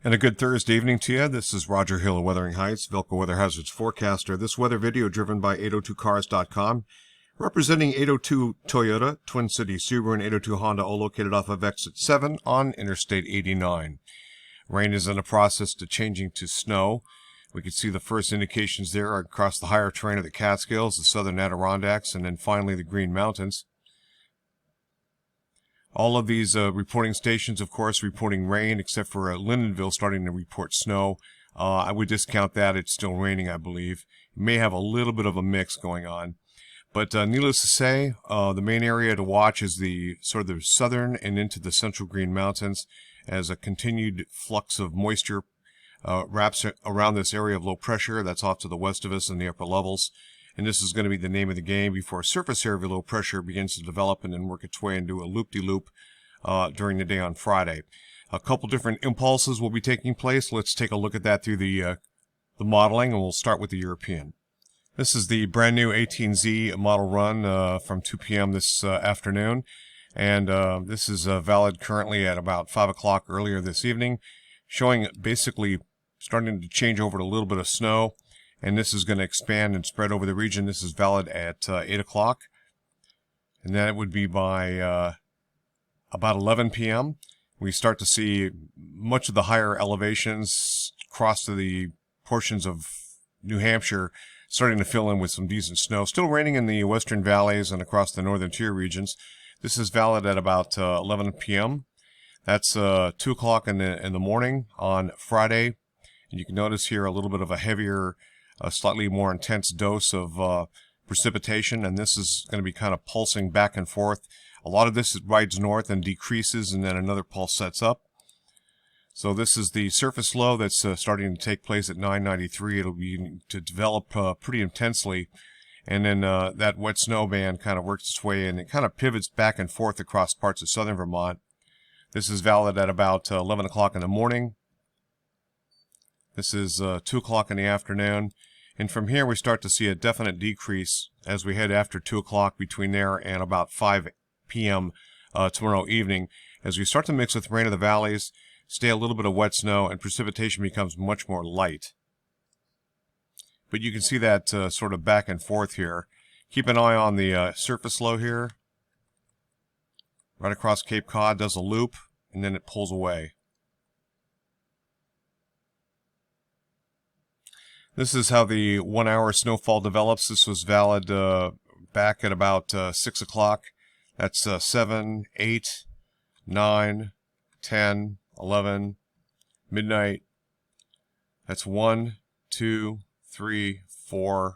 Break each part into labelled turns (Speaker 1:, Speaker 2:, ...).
Speaker 1: And a good Thursday evening to you. This is Roger Hill of Weathering Heights, Velco Weather Hazards Forecaster. This weather video driven by 802cars.com, representing 802 Toyota, Twin City Subaru, and 802 Honda, all located off of exit 7 on Interstate 89. Rain is in the process to changing to snow. We can see the first indications there across the higher terrain of the Catskills, the southern Adirondacks, and then finally the Green Mountains. All of these reporting stations, of course, reporting rain, except for Lyndonville starting to report snow. I would discount that. It's still raining, I believe. It may have a little bit of a mix going on. But needless to say, the main area to watch is the sort of the southern and into the central Green Mountains, as a continued flux of moisture wraps around this area of low pressure that's off to the west of us in the upper levels. And this is going to be the name of the game before a surface area of low pressure begins to develop and then work its way into a loop-de-loop during the day on Friday. A couple different impulses will be taking place. Let's take a look at that through the modeling, and we'll start with the European. This is the brand new 18Z model run from 2 p.m. this afternoon, and this is valid currently at about 5 o'clock earlier this evening, showing basically starting to change over to a little bit of snow. And this is going to expand and spread over the region. This is valid at 8 o'clock. And then it would be by about 11 p.m. We start to see much of the higher elevations cross to the portions of New Hampshire starting to fill in with some decent snow. Still raining in the western valleys and across the northern tier regions. This is valid at about 11 p.m. That's 2 o'clock in the morning on Friday. And you can notice here a little bit of a heavier, a slightly more intense dose of precipitation, and this is going to be kind of pulsing back and forth. A lot of this rides north and decreases, and then another pulse sets up. So this is the surface low that's starting to take place at 993. It'll be to develop pretty intensely, and then that wet snow band kind of works its way, and it kind of pivots back and forth across parts of southern Vermont. This is valid at about 11 o'clock in the morning. This is 2 o'clock in the afternoon. And from here we start to see a definite decrease as we head after 2 o'clock between there and about 5 p.m. Tomorrow evening. As we start to mix with rain in the valleys, stay a little bit of wet snow, and precipitation becomes much more light. But you can see that sort of back and forth here. Keep an eye on the surface low here. Right across Cape Cod, does a loop, and then it pulls away. This is how the 1 hour snowfall develops. This was valid back at about 6 o'clock. That's 7, 8, 9, 10, 11, midnight. That's 1, 2, 3, 4.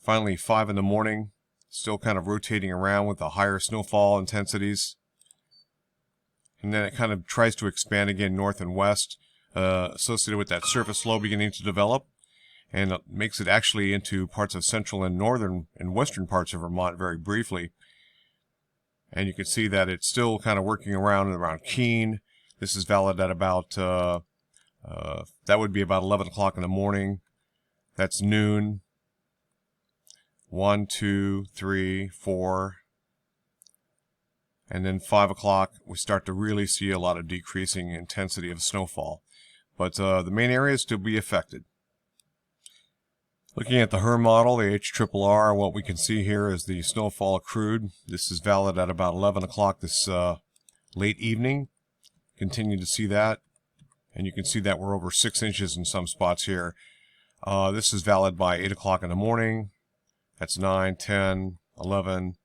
Speaker 1: Finally 5 in the morning. Still kind of rotating around with the higher snowfall intensities. And then it kind of tries to expand again north and west, associated with that surface low beginning to develop. And it makes it actually into parts of central and northern and western parts of Vermont very briefly. And you can see that it's still kind of working around Keene. This is valid at about, that would be about 11 o'clock in the morning. That's noon. 1, 2, 3, 4. And then 5 o'clock, we start to really see a lot of decreasing intensity of snowfall. But the main areas to be affected. Looking at the HER model, the HRRR, what we can see here is the snowfall accrued. This is valid at about 11 o'clock this late evening. Continue to see that. And you can see that we're over 6 inches in some spots here. This is valid by 8 o'clock in the morning. That's 9, 10, 11,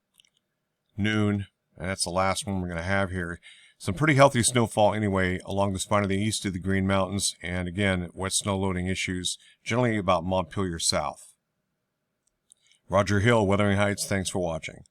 Speaker 1: noon. And that's the last one we're going to have here. Some pretty healthy snowfall anyway along the spine of the east of the Green Mountains, and again, wet snow loading issues generally about Montpelier south. Roger Hill, Weathering Heights, thanks for watching.